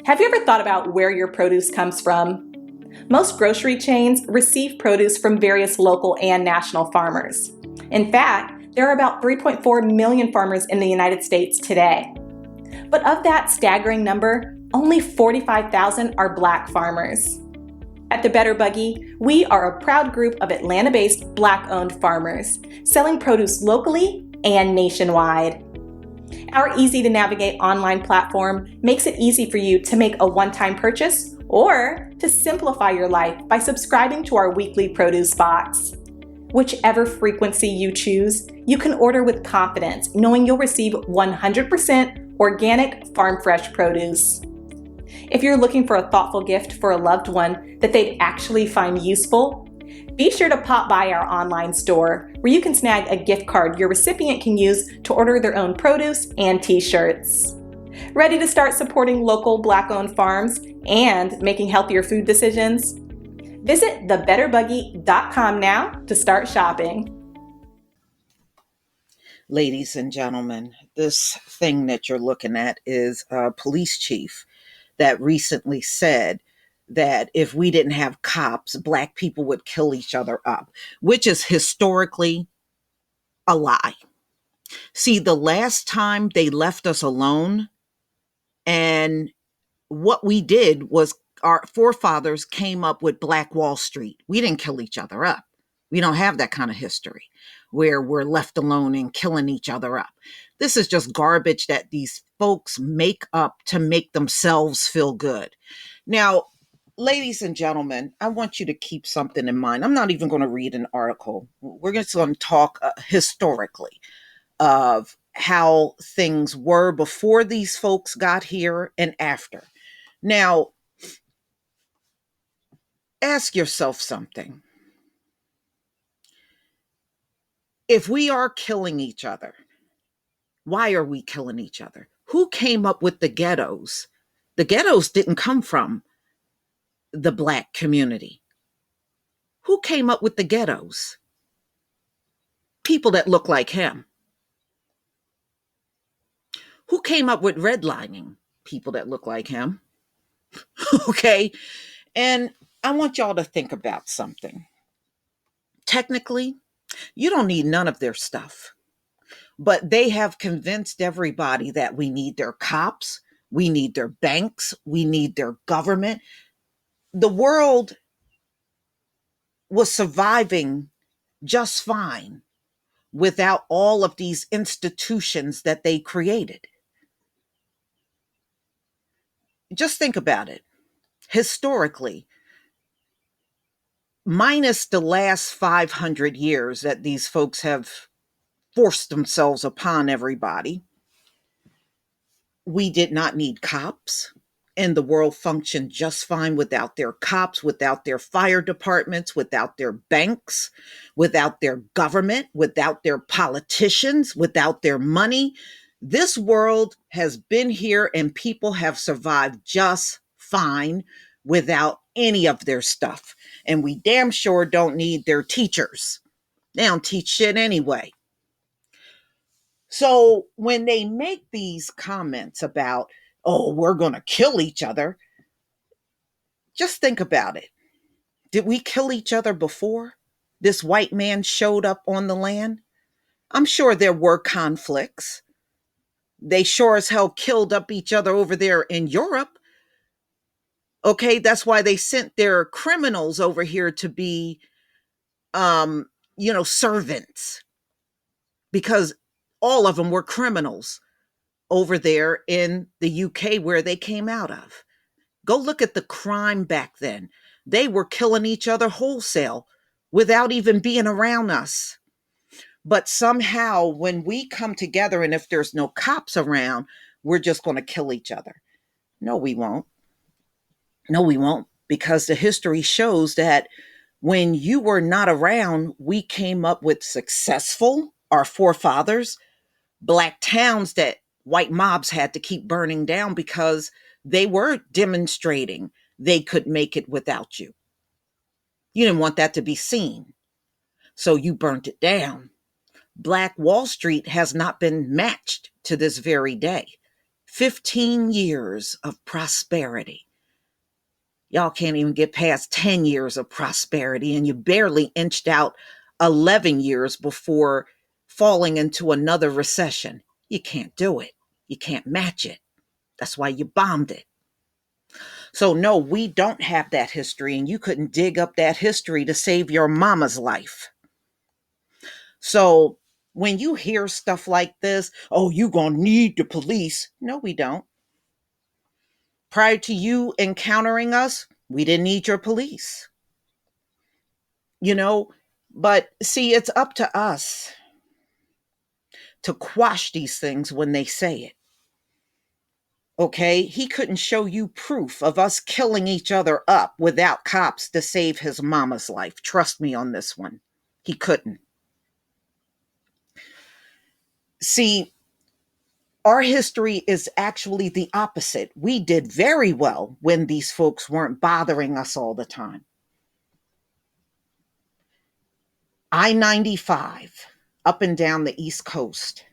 Have you ever thought about where your produce comes from? Most grocery chains receive produce from various local and national farmers. In fact, there are about 3.4 million farmers in the United States today. But of that staggering number, only 45,000 are Black farmers. At the Better Buggy, we are a proud group of Atlanta-based Black-owned farmers, selling produce locally and nationwide. Our easy-to-navigate online platform makes it easy for you to make a one-time purchase or to simplify your life by subscribing to our weekly produce box. Whichever frequency you choose, you can order with confidence, knowing you'll receive 100% organic farm-fresh produce. If you're looking for a thoughtful gift for a loved one that they'd actually find useful, be sure to pop by our online store where you can snag a gift card your recipient can use to order their own produce and t-shirts. Ready to start supporting local Black-owned farms and making healthier food decisions? Visit thebetterbuggy.com now to start shopping. Ladies and gentlemen, this thing that you're looking at is a police chief that recently said that if we didn't have cops, Black people would kill each other up, which is historically a lie. See, the last time they left us alone, and what we did was our forefathers came up with Black Wall Street. We didn't kill each other up. We don't have that kind of history where we're left alone and killing each other up. This is just garbage that these folks make up to make themselves feel good. Now, ladies and gentlemen, I want you to keep something in mind. I'm not even going to read an article. We're just going to talk historically of how things were before these folks got here and after. Now, ask yourself something. If we are killing each other, why are we killing each other? Who came up with the ghettos? The ghettos didn't come from the Black community. Who came up with the ghettos? People that look like him. Who came up with redlining? People that look like him. Okay. And I want y'all to think about something. Technically, you don't need none of their stuff. But they have convinced everybody that we need their cops, we need their banks, we need their government. The world was surviving just fine without all of these institutions that they created. Just think about it. Historically, minus the last 500 years that these folks have forced themselves upon everybody, we did not need cops, and the world functioned just fine without their cops, without their fire departments, without their banks, without their government, without their politicians, without their money. This world has been here and people have survived just fine without any of their stuff. And we damn sure don't need their teachers. They don't teach shit anyway. So when they make these comments about, oh, we're going to kill each other, just think about it. Did we kill each other before this white man showed up on the land? I'm sure there were conflicts. They sure as hell killed up each other over there in Europe. Okay, that's why they sent their criminals over here to be, servants. Because all of them were criminals over there in the UK where they came out of. Go look at the crime back then. They were killing each other wholesale without even being around us. But somehow when we come together and if there's no cops around, we're just going to kill each other. No, we won't. No, we won't. Because the history shows that when you were not around, we came up with successful, our forefathers, Black towns that white mobs had to keep burning down because they were demonstrating they could make it without you. You didn't want that to be seen. So you burnt it down. Black Wall Street has not been matched to this very day. 15 years of prosperity. Y'all can't even get past 10 years of prosperity, and you barely inched out 11 years before falling into another recession. You can't do it. You can't match it. That's why you bombed it. So, no, we don't have that history, and you couldn't dig up that history to save your mama's life. So, when you hear stuff like this, oh, you gonna need the police. No, we don't. Prior to you encountering us, we didn't need your police, you know? But see, it's up to us to quash these things when they say it. Okay? He couldn't show you proof of us killing each other up without cops to save his mama's life. Trust me on this one. He couldn't. See, our history is actually the opposite. We did very well when these folks weren't bothering us all the time. I-95 up and down the East Coast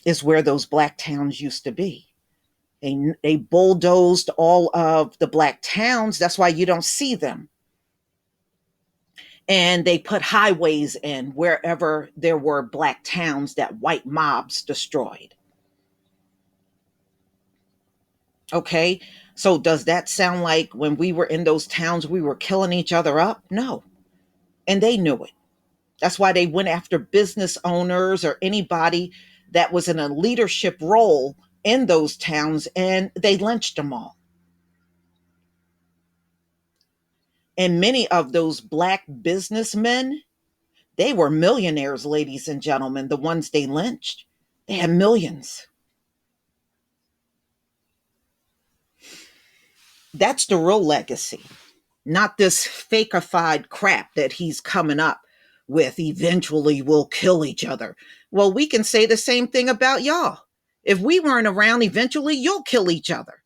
is where those black towns used to be. They bulldozed all of the black towns. That's why you don't see them. And they put highways in wherever there were black towns that white mobs destroyed. Okay. So does that sound like when we were in those towns, we were killing each other up? No. And they knew it. That's why they went after business owners or anybody that was in a leadership role in those towns, and they lynched them all. And many of those black businessmen, they were millionaires, ladies and gentlemen, the ones they lynched. They had millions. That's the real legacy, not this fakeified crap that he's coming up with. Eventually we'll kill each other. Well, we can say the same thing about y'all. If we weren't around, eventually you'll kill each other.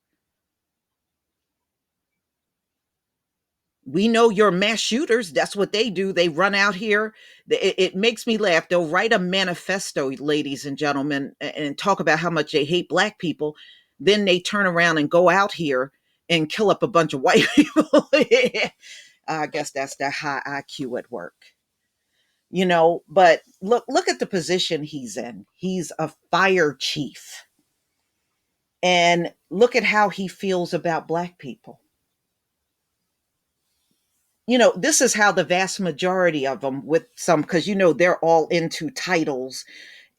We know you're mass shooters. That's what they do. They run out here. It makes me laugh. They'll write a manifesto, ladies and gentlemen, and talk about how much they hate black people. Then they turn around and go out here and kill up a bunch of white people. I guess that's that high IQ at work. But look at the position he's in. He's a fire chief. And look at how he feels about black people. This is how the vast majority of them, with some, because they're all into titles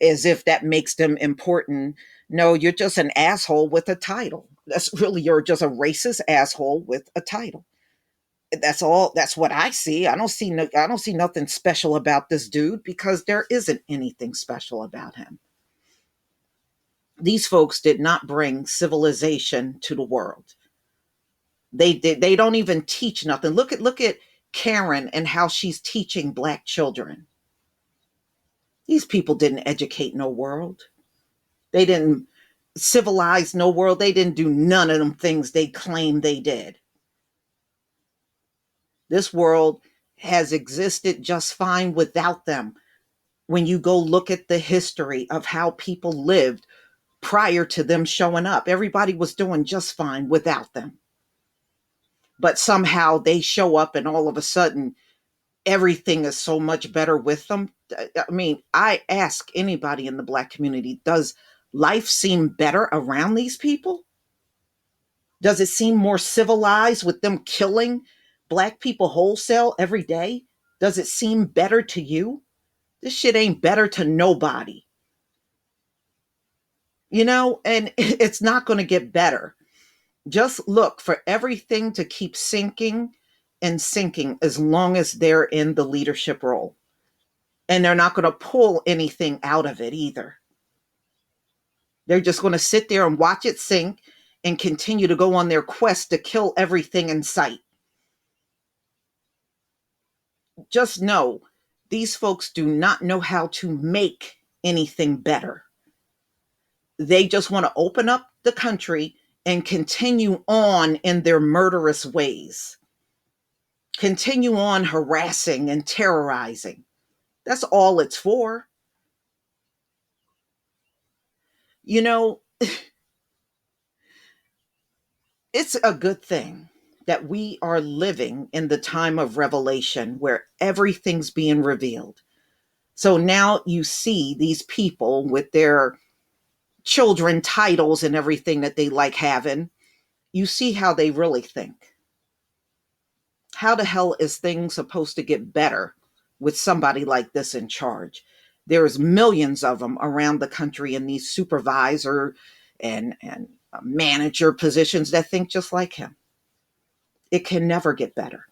as if that makes them important. No, you're just an asshole with a title. You're just a racist asshole with a title. That's all. That's what I see. I don't see nothing special about this dude, because there isn't anything special about him. These folks did not bring civilization to the world. They don't even teach nothing. Look at Karen and how she's teaching black children. These people didn't educate no world. They didn't civilize no world. They didn't do none of them things they claim they did. This world has existed just fine without them. When you go look at the history of how people lived prior to them showing up, everybody was doing just fine without them. But somehow they show up, and all of a sudden everything is so much better with them. I mean, I ask anybody in the black community, does life seem better around these people? Does it seem more civilized with them killing black people wholesale every day? Does it seem better to you? This shit ain't better to nobody. And it's not going to get better. Just look for everything to keep sinking and sinking as long as they're in the leadership role. And they're not going to pull anything out of it either. They're just going to sit there and watch it sink and continue to go on their quest to kill everything in sight. Just know, these folks do not know how to make anything better. They just want to open up the country and continue on in their murderous ways. Continue on harassing and terrorizing. That's all it's for. You know, It's a good thing that we are living in the time of revelation where everything's being revealed. So now you see these people with their children titles and everything that they like having. You see how they really think. How the hell is things supposed to get better with somebody like this in charge? There's millions of them around the country in these supervisor and manager positions that think just like him. It can never get better.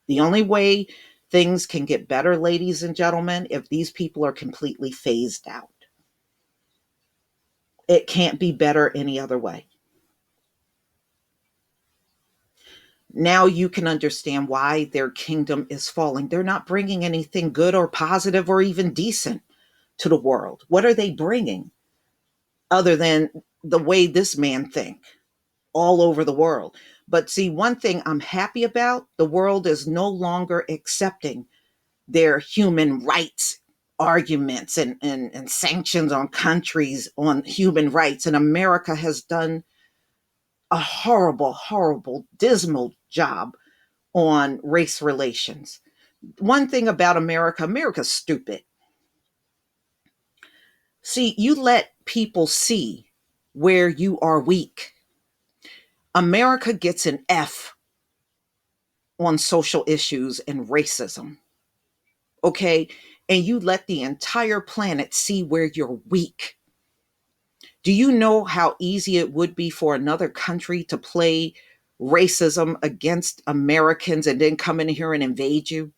The only way things can get better, ladies and gentlemen, if these people are completely phased out. It can't be better any other way. Now you can understand why their kingdom is falling. They're not bringing anything good or positive or even decent to the world. What are they bringing other than the way this man think all over the world? But see, one thing I'm happy about, the world is no longer accepting their human rights arguments and sanctions on countries on human rights. And America has done a horrible, horrible, dismal job on race relations. One thing about America, America's stupid. See, you let people see where you are weak. America gets an F on social issues and racism. Okay? And you let the entire planet see where you're weak. Do you know how easy it would be for another country to play racism against Americans and then come in here and invade you?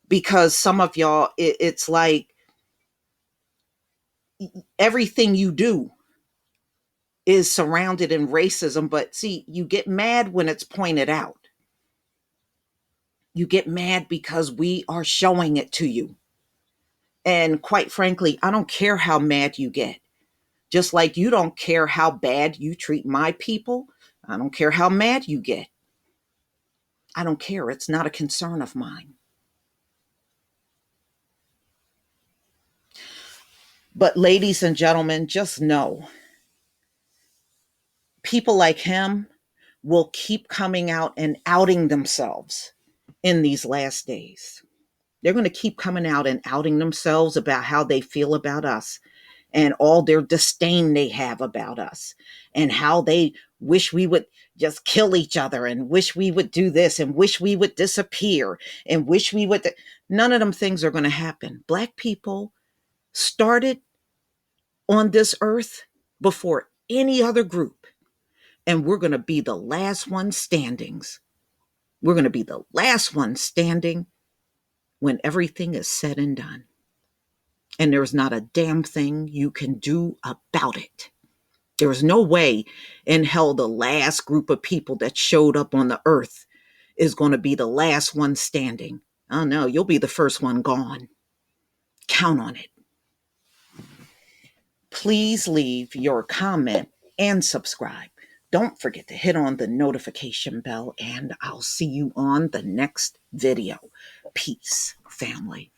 Because some of y'all, it's like everything you do is surrounded in racism. But see, you get mad when it's pointed out. You get mad because we are showing it to you. And quite frankly, I don't care how mad you get. Just like you don't care how bad you treat my people, I don't care how mad you get. I don't care. It's not a concern of mine. But ladies and gentlemen, just know people like him will keep coming out and outing themselves in these last days. They're going to keep coming out and outing themselves about how they feel about us and all their disdain they have about us and how they wish we would just kill each other and wish we would do this and wish we would disappear and wish we would. None of them things are going to happen. Black people started on this earth before any other group, and we're going to be the last one standings. We're going to be the last one standing when everything is said and done. And there's not a damn thing you can do about it. There's no way in hell the last group of people that showed up on the earth is going to be the last one standing. Oh no, you'll be the first one gone. Count on it. Please leave your comment and subscribe. Don't forget to hit on the notification bell, and I'll see you on the next video. Peace, family.